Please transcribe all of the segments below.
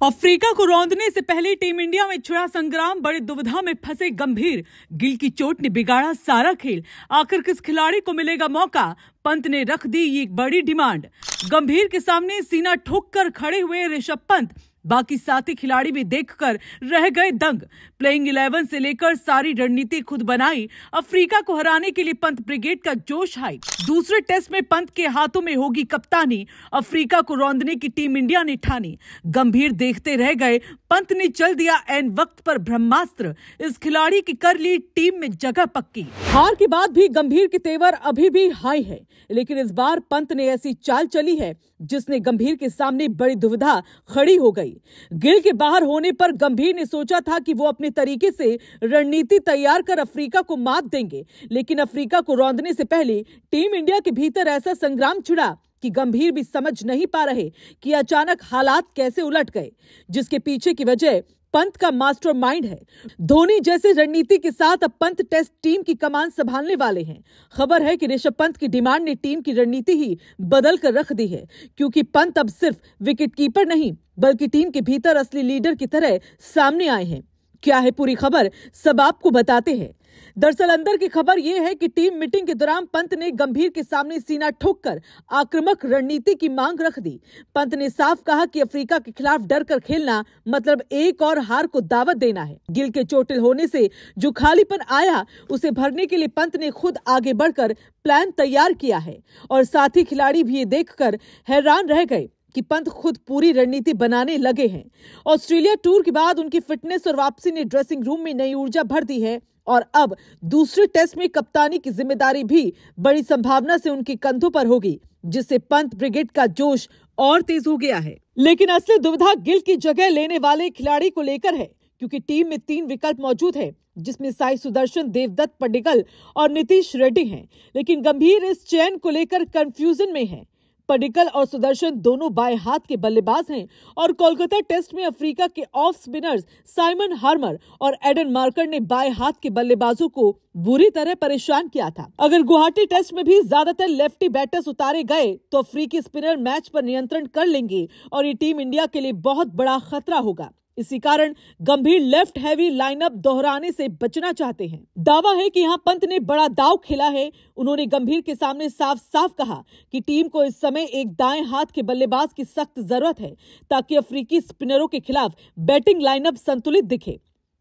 Africa को रौंदने से पहले टीम इंडिया में छिड़ा संग्राम, बड़ी दुविधा में फंसे गंभीर। गिल की चोट ने बिगाड़ा सारा खेल। आखिर किस खिलाड़ी को मिलेगा मौका? पंत ने रख दी ये बड़ी डिमांड। गंभीर के सामने सीना ठोक कर खड़े हुए ऋषभ पंत, बाकी साथी खिलाड़ी भी देखकर रह गए दंग। प्लेइंग 11 से लेकर सारी रणनीति खुद बनाई। अफ्रीका को हराने के लिए पंत ब्रिगेड का जोश हाई। दूसरे टेस्ट में पंत के हाथों में होगी कप्तानी। अफ्रीका को रौंदने की टीम इंडिया ने ठानी। गंभीर देखते रह गए, पंत ने चल दिया एन वक्त पर ब्रह्मास्त्र। इस खिलाड़ी की कर ली टीम में जगह पक्की। हार के बाद भी गंभीर के तेवर अभी भी हाई है, लेकिन इस बार पंत ने ऐसी चाल चली है जिसने गंभीर के सामने बड़ी दुविधा खड़ी हो गई। गिल के बाहर होने पर गंभीर ने सोचा था कि वो अपने तरीके से रणनीति तैयार कर अफ्रीका को मात देंगे, लेकिन अफ्रीका को रौंदने से पहले टीम इंडिया के भीतर ऐसा संग्राम छिड़ा कि गंभीर भी समझ नहीं पा रहे कि अचानक हालात कैसे उलट गए, जिसके पीछे की वजह पंत का मास्टरमाइंड है। धोनी जैसे रणनीति के साथ अब पंत टेस्ट टीम की कमान संभालने वाले हैं। खबर है कि ऋषभ पंत की डिमांड ने टीम की रणनीति ही बदल कर रख दी है, क्योंकि पंत अब सिर्फ विकेटकीपर नहीं बल्कि टीम के भीतर असली लीडर की तरह सामने आए हैं। क्या है पूरी खबर, सब आपको बताते हैं। दरअसल अंदर की खबर यह है कि टीम मीटिंग के दौरान पंत ने गंभीर के सामने सीना ठोककर आक्रामक रणनीति की मांग रख दी। पंत ने साफ कहा कि अफ्रीका के खिलाफ डर कर खेलना मतलब एक और हार को दावत देना है। गिल के चोटिल होने से जो खालीपन आया उसे भरने के लिए पंत ने खुद आगे बढ़कर प्लान तैयार किया है, और साथी खिलाड़ी भी ये देखकर हैरान रह गए कि पंत खुद पूरी रणनीति बनाने लगे हैं। ऑस्ट्रेलिया टूर के बाद उनकी फिटनेस और वापसी ने ड्रेसिंग रूम में नई ऊर्जा भर दी है, और अब दूसरे टेस्ट में कप्तानी की जिम्मेदारी भी बड़ी संभावना से उनके कंधों पर होगी, जिससे पंत ब्रिगेड का जोश और तेज हो गया है। लेकिन असली दुविधा गिल की जगह लेने वाले खिलाड़ी को लेकर है, क्योंकि टीम में 3 विकल्प मौजूद है, जिसमें साई सुदर्शन, देवदत्त पडिक्कल और नीतीश रेड्डी हैं। लेकिन गंभीर इस चयन को लेकर कंफ्यूजन में है। पडिक्कल और सुदर्शन दोनों बाएं हाथ के बल्लेबाज हैं, और कोलकाता टेस्ट में अफ्रीका के ऑफ स्पिनर्स साइमन हार्मर और एडन मार्कर ने बाएं हाथ के बल्लेबाजों को बुरी तरह परेशान किया था। अगर गुवाहाटी टेस्ट में भी ज्यादातर लेफ्टी बैटर्स उतारे गए तो अफ्रीकी स्पिनर मैच पर नियंत्रण कर लेंगे, और ये टीम इंडिया के लिए बहुत बड़ा खतरा होगा। इसी कारण गंभीर लेफ्ट हैवी लाइनअप दोहराने से बचना चाहते हैं। दावा है कि यहाँ पंत ने बड़ा दाव खेला है। उन्होंने गंभीर के सामने साफ साफ कहा कि टीम को इस समय एक दाएं हाथ के बल्लेबाज की सख्त जरूरत है, ताकि अफ्रीकी स्पिनरों के खिलाफ बैटिंग लाइनअप संतुलित दिखे।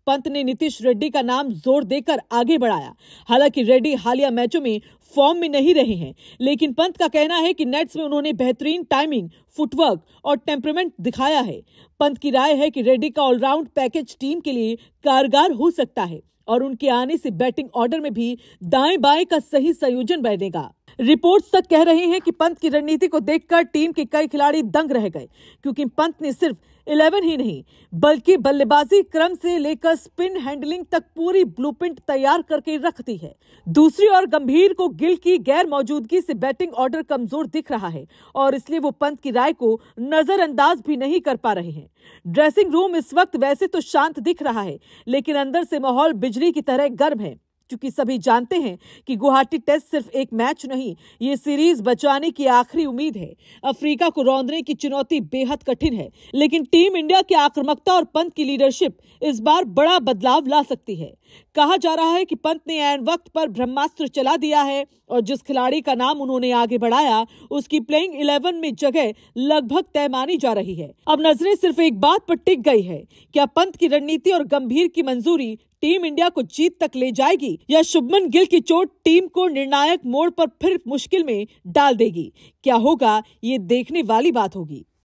पंत ने नीतीश रेड्डी का नाम जोर देकर आगे बढ़ाया। हालांकि रेड्डी हालिया मैचों में फॉर्म में नहीं रहे हैं, लेकिन पंत का कहना है कि नेट्स में उन्होंने बेहतरीन टाइमिंग, फुटवर्क और टेम्परामेंट दिखाया है। पंत की राय है कि रेड्डी का ऑलराउंड पैकेज टीम के लिए कारगर हो सकता है, और उनके आने से बैटिंग ऑर्डर में भी दाएं बाएं का सही संयोजन बनेगा। रिपोर्ट्स तक कह रहे हैं कि पंत की रणनीति को देखकर टीम के कई खिलाड़ी दंग रह गए, क्योंकि पंत ने सिर्फ 11 ही नहीं बल्कि बल्लेबाजी क्रम से लेकर स्पिन हैंडलिंग तक पूरी ब्लूप्रिंट तैयार करके रख दी है। दूसरी ओर गंभीर को गिल की गैर मौजूदगी से बैटिंग ऑर्डर कमजोर दिख रहा है, और इसलिए वो पंत की राय को नजरअंदाज भी नहीं कर पा रहे हैं। ड्रेसिंग रूम इस वक्त वैसे तो शांत दिख रहा है, लेकिन अंदर से माहौल बिजली की तरह गर्म है, क्योंकि सभी जानते हैं कि गुवाहाटी टेस्ट सिर्फ एक मैच नहीं, ये सीरीज बचाने की आखिरी उम्मीद है। अफ्रीका को रौंदने की चुनौती बेहद कठिन है, लेकिन टीम इंडिया की आक्रामकता और पंत की लीडरशिप इस बार बड़ा बदलाव ला सकती है। कहा जा रहा है कि पंत ने ऐन वक्त पर ब्रह्मास्त्र चला दिया है, और जिस खिलाड़ी का नाम उन्होंने आगे बढ़ाया उसकी प्लेइंग 11 में जगह लगभग तय मानी जा रही है। अब नजरें सिर्फ एक बात पर टिक गई है, क्या पंत की रणनीति और गंभीर की मंजूरी टीम इंडिया को जीत तक ले जाएगी, या शुभमन गिल की चोट टीम को निर्णायक मोड़ पर फिर मुश्किल में डाल देगी? क्या होगा, ये देखने वाली बात होगी।